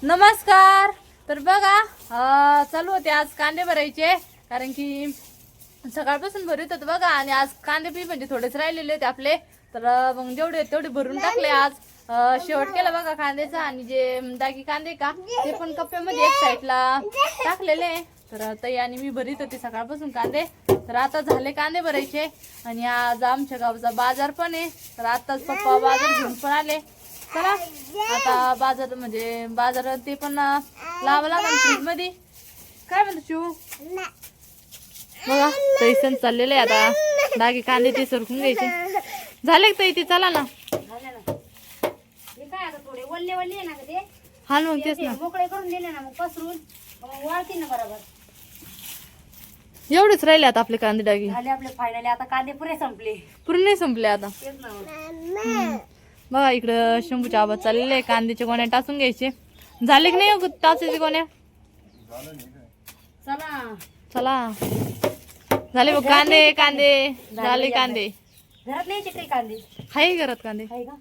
नमस्कार. तर बघा चालू होते आज कांदे भरायचे, कारण की सकाळपासून भरत होतं बघा. आणि आज कांदे बी म्हणजे थोडेच राहिलेले होते आपले, तर मग जेवढे तेवढे भरून टाकले आज. शेवट केला बघा कांद्याचा. आणि जे दागी कांदे का ते पण कप्प्यामध्ये एक साईडला टाकलेले. तर ताई आणि मी भरीत होते सकाळपासून कांदे. तर आता झाले कांदे भरायचे. आणि आज आमच्या गावचा बाजार पण आहे, तर आताच पप्पा बाजार घेऊन पण आले. चला आता बाजार म्हणजे बाजारात ते पण लावा लागेल फ्रीज मध्ये. काय म्हणतो शिव? बघा तैसन चाललेलं आहे आता. डागी कांदे ते सरकून घ्यायचे झाले का ते? चला ना. काय आता थोडे वल्ले वल्ले आहे ना ते. हा मग तेच ना, मोकळे करून दिले ना, मग पसरून मग वाळतील ना बरोबर. एवढेच राहिले आता आपले कांदे डागी. झाले आपले फायनली. आता कांदे पुरे संपले. पूर्ण नाही संपले आता. तेच ना. बघा इकडं शंभूच्या आवाज चाललेले आहे. कांद्याचे गोण्या टाचून घ्यायचे. झाले की नाही टाचायचे गोण्या? चला चला झाले बघ कांदे. कांदे झाले कांदे. घरात न्यायचे काही कांदे हाय घरात कांदे. आहे का?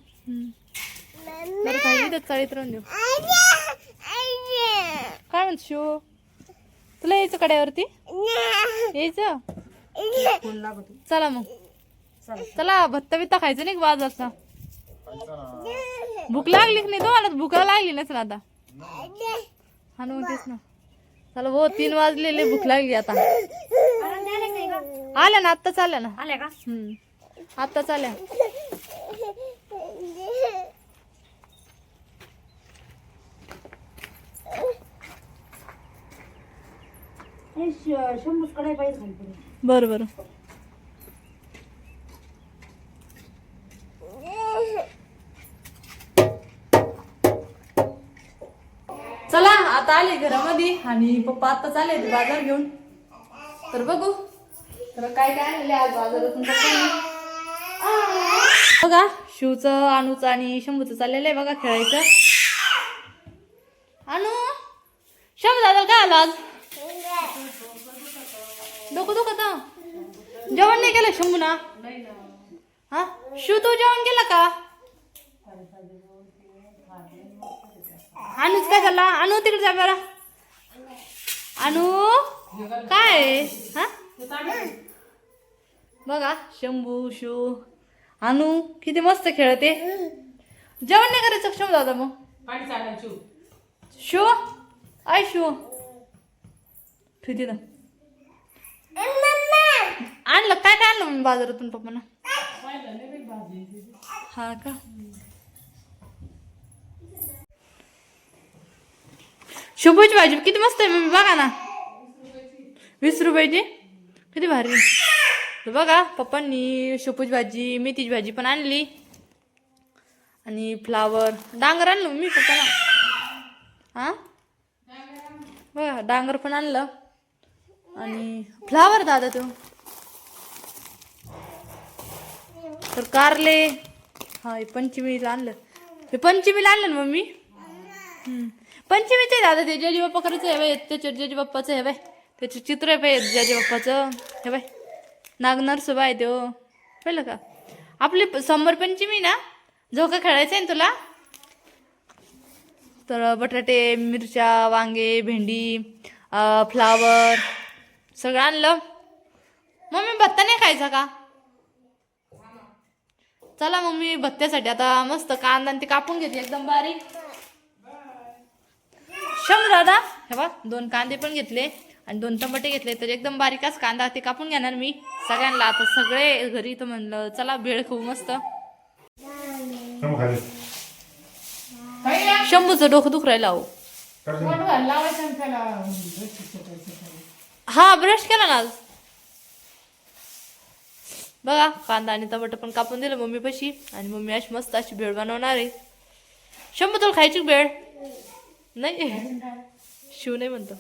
बरं काही तर चाळीत राहून देऊ. काय म्हणतो शिव? तुला यायचं कड्यावरती? यायचं? फोन लागतो. चला मग. चला चला भत्ता बित्ता खायचं नाही का बाजारचा? भूक लागली की नाही तुम्हाला? भूक लागली नसेल आता. हा ना मग तेच ना. चला हो 3 वाजलेले, भूक लागली आता. आल्या ना आत्ताच आल्या ना. आल्या का? आत्ताच आल्या. शंभूच कडे पाहिजे. बरं बरं. चला आता आले घरामध्ये. आणि पप्पा आत्ताच आले बाजार घेऊन. तर बघू तर काय काय आणले आज बाजारातून पप्पांनी. बघा शिवचं, अनुचं आणि शंभूचं चाललेलं आहे बघा खेळायचं. अनु शंभू दादा काय आलो आज? डोकं दुखत? जेवण नाही केलं शंभू ना? हा शिव तू जेवण केलं का? अनुच काय झाला? अनु तिकडे जा बरं. अनु काय हा? बघा शंभू शिव अनु किती मस्त खेळते. जेवण नाही करायचं शंभू दादा मग? शिव आय शिव ठेवते ना. आणलं काय काय आणलं मग बाजारातून पप्पाना? हा का? शेपूची भाजी किती मस्त आहे मम्मी बघा ना. 20 रुपयाची किती भारी. तर बघा पप्पांनी शेपूची भाजी, मेथीची भाजी पण आणली. आणि फ्लावर, डांगर आणलं मी पप्पाला. हा बघा डांगर पण आणलं. आणि फ्लावर दादा तो. तर कारले. हा हे पंचमीला आणलं. हे पंचमीला आणलं ना मम्मी? पंचमीचे दादा ते जेजी बाप्पा करायचं आहे बाई. त्याच्यावर जेजी बाप्पाचं आहे बाय. त्याचं चित्र आहे बाई जेजी बाप्पाचं. हे बाय नागनरसोबा आहे तो. पाहिलं का? आपली समोर पंचमी ना. झोका खेळायचं आहे ना तुला? तर बटाटे, मिरच्या, वांगे, भेंडी, फ्लावर सगळं आणलं. मम्मी भत्ता नाही खायचा का? चला मग मी भत्त्यासाठी आता मस्त कांदा ते कापून घेते एकदम बारीक. शंभू दादा हे बघ 2 कांदे पण घेतले आणि 2 टमाटे घेतले. तर एकदम बारीकच कांदा ते कापून घेणार मी सगळ्यांना. आता सगळे घरी तर म्हणलं चला भेळ खाऊ मस्त. शंभूचं डोकं दुख राहिलं अहो. हा ब्रश केला ना आज. बघा कांदा आणि टमाटर पण कापून दिलं मम्मी पाशी. आणि मम्मी अशी मस्त अशी भेळ बनवणार आहे. शंभू तुला खायची भेळ? नाही शिव नाही म्हणतो.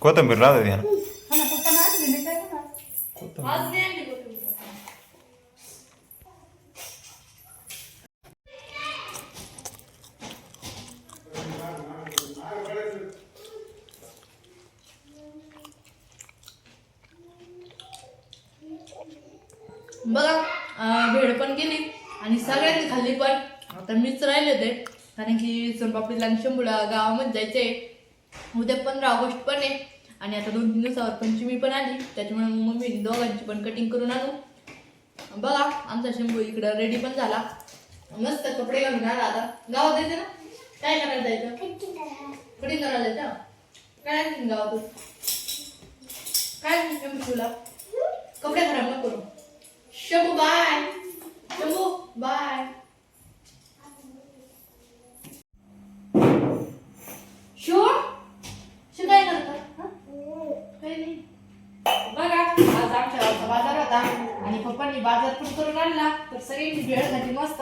कोथिंबीर राहते ना हा ना, पप्पांना आणली मी काय करणार? आज नाही आणली कोथिंबीर. बघा भेळ पण गेली आणि सगळ्यांनी खाल्ली पण आता मीच राहिले होते कारण की सोनपापडीला आणि शंभूला गावामध्ये जायचंय. उद्या 15 ऑगस्ट पण आहे आणि आता 2-3 दिवसावर पंचमी पण आली त्याच्यामुळे मम्मी दोघांची पण कटिंग करून आणू. बघा आमचा शंभू इकडं रेडी पण झाला मस्त कपडे घालून आला. आता गावात जायचं ना काय करायला जायचं कटिंग करायला जायचं काय आणखीन गावातून काय शंभूला कपडे खराब नको करू. Shambhu bye Shambhu bye. Sure शू काय करतात काही नाही. बघा आज आमच्या गावचा बाजार होता आणि पप्पांनी बाजार पण करून आणला तर सगळ्यांनी भेळ घातली मस्त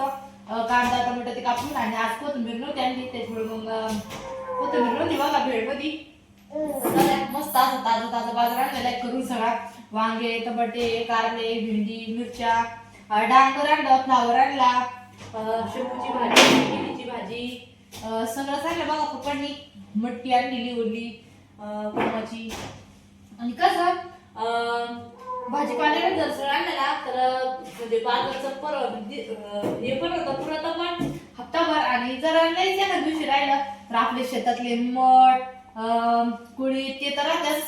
कांदा टोमॅटो ते कापून आणि आज कोथिंबीर नव्हती आणली त्याच्यामुळे मग कोथिंबीर नव्हती बघा भेळ मध्ये मस्त असं ताजं ताजं बाजार आणलेला आहे करून सगळा वांगे टमाटे कारले भेंडी मिरच्या डांगर आणलं फ्लावर आणला शेपूची भाजी केळीची भाजी सगळं आणलं बघा पप्पांनी मटकी आणलेली ओली कोमाची आणि कसं भाजीपाल्याला जर सगळं आणलेला तर म्हणजे बाजारचं हे पण होतं पुरत पण हप्ताभर आणि जर नाहीच एखाद्या दिवशी राहिलं तर आपले शेतातले मठ कुळी ते तर राहतच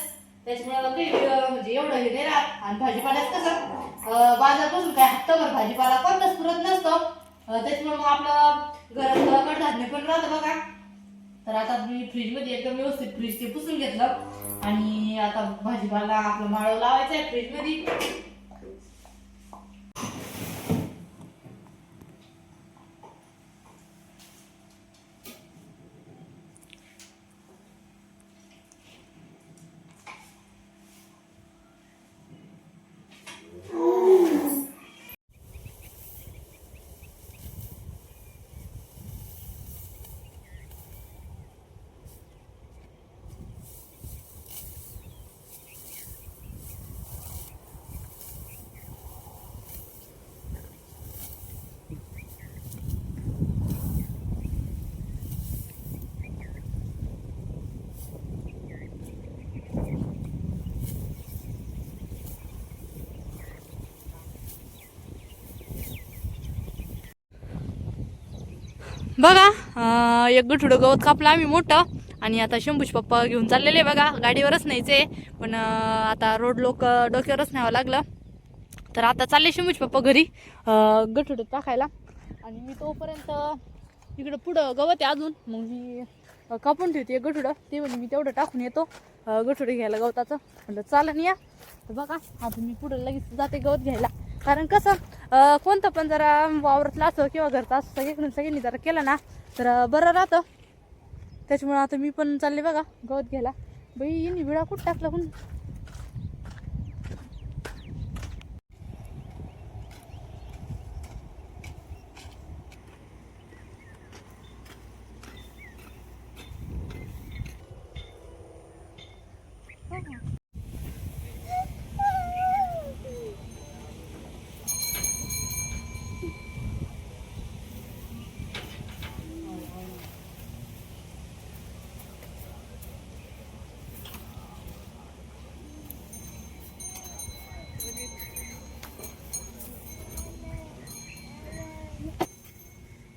त्याच्यामुळे काही म्हणजे एवढं हे नाही राहत. आणि भाजीपाल्यात कसं बाजारपासून काय हप्ताभर भाजीपाला कोणताच पुरत नसतो त्याच्यामुळे मग आपलं घरात कडधान्य पण राहतं बघा. तर आता मी फ्रीजमध्ये एकदम व्यवस्थित फ्रीज ते पुसून घेतलं आणि आता भाजीपाला आपलं माळव लावायचं आहे फ्रीजमध्ये. बघा एक गठुडं गवत कापलं आम्ही मोठं आणि आता शंभूच पप्पा घेऊन चाललेले बघा गाडीवरच न्यायचे पण आता रोड डोक्यावरच न्यावं लागलं तर आता चालले शंभूच पप्पा घरी गठुडं टाकायला आणि मी तोपर्यंत इकडं पुढं गवत आहे अजून मग मी कापून ठेवते एक गठुडं ते म्हणजे मी तेवढं टाकून येतो गठुडं घ्यायला गवताचं म्हटलं चालन या. तर बघा आता मी पुढं लगेच जाते गवत घ्यायला कारण कसं कोणतं पण जरा वावरातलं असं किंवा घरचं असं सगळ्यांनी जरा केलं ना तर बरं राहतं त्याच्यामुळे आता मी पण चालले बघा गवत घ्यायला. बाई यांनी विळा कुठं टाकला कोण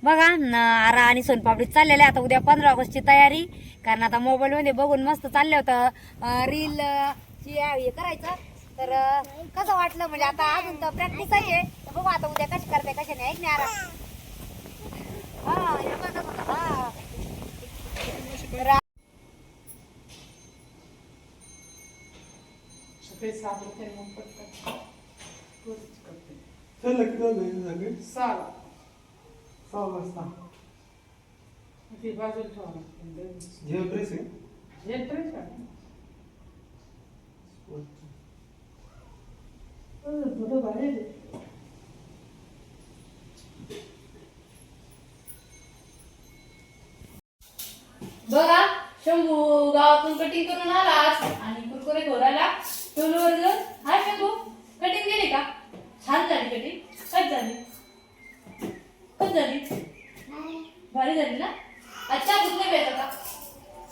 बघा आरा आणि सोनपापडी चाललेल्या आता उद्या 15 ऑगस्टची तयारी कारण आता मोबाईल मध्ये बघून मस्त चाललं होतं रील हे करायचं तर कसं वाटलं म्हणजे आता अजून तर प्रॅक्टिस आहे तर बघू आता उद्या कशी करते कशा नाही ऐक नाही आरा बघा शंभू गावातून कटिंग करून आला आज आणि कुरकुरे खोरायला टोलवर जाऊन. हा शंभू कटिंग केली का? छान झाली कटिंग. कट झाली कट झाली भारी झाली ना. अच्छा दूध नाही प्यायचं का?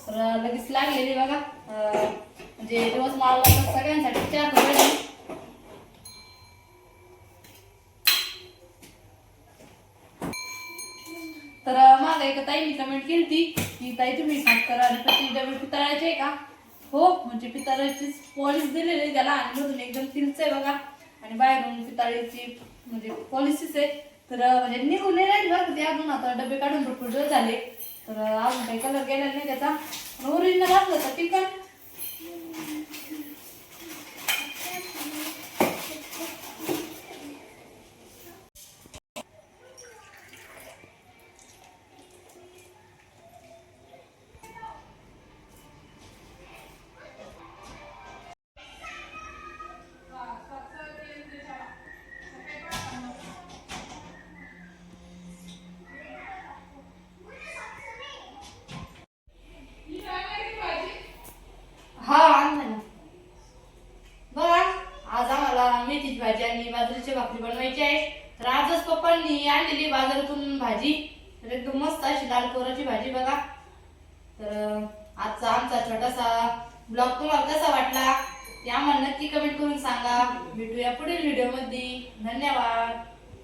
तर लगेच लागलेली बघा. म्हणजे दिवस माळला तर सगळ्यांसाठी चहा करूया. तर मागे एका ताईने कमेंट केली ती की ताई तुम्ही सांग करा आणि प्रत्येक डबे पितळाचे आहे का? हो, म्हणजे पितळाची पॉलिश दिलेली आहे त्याला आणि मधून एकदम तिलच आहे बघा आणि बाहेरून पितळाची म्हणजे पॉलिशीच आहे. तर म्हणजे निघून नाही राहील बरं ते अजून. आता डबे काढून भरपूर दिवस झाले तर अजून काही कलर गेलेला नाही त्याचा. ओरिजिनल असलं तर ठीक आहे. हा आणलं ना बघा. आज आम्हाला मेथीची भाजी आणि बाजरीची भाकरी बनवायची आहे. तर आजच पप्पांनी आणलेली बाजारातून भाजी. तर एकदम मस्त अशी लाल कोराची भाजी बघा. तर आजचा आमचा छोटासा ब्लॉग तुम्हाला कसा वाटला ते आम्हाला नक्की कमेंट करून सांगा. भेटूया पुढील व्हिडिओ मध्ये. धन्यवाद.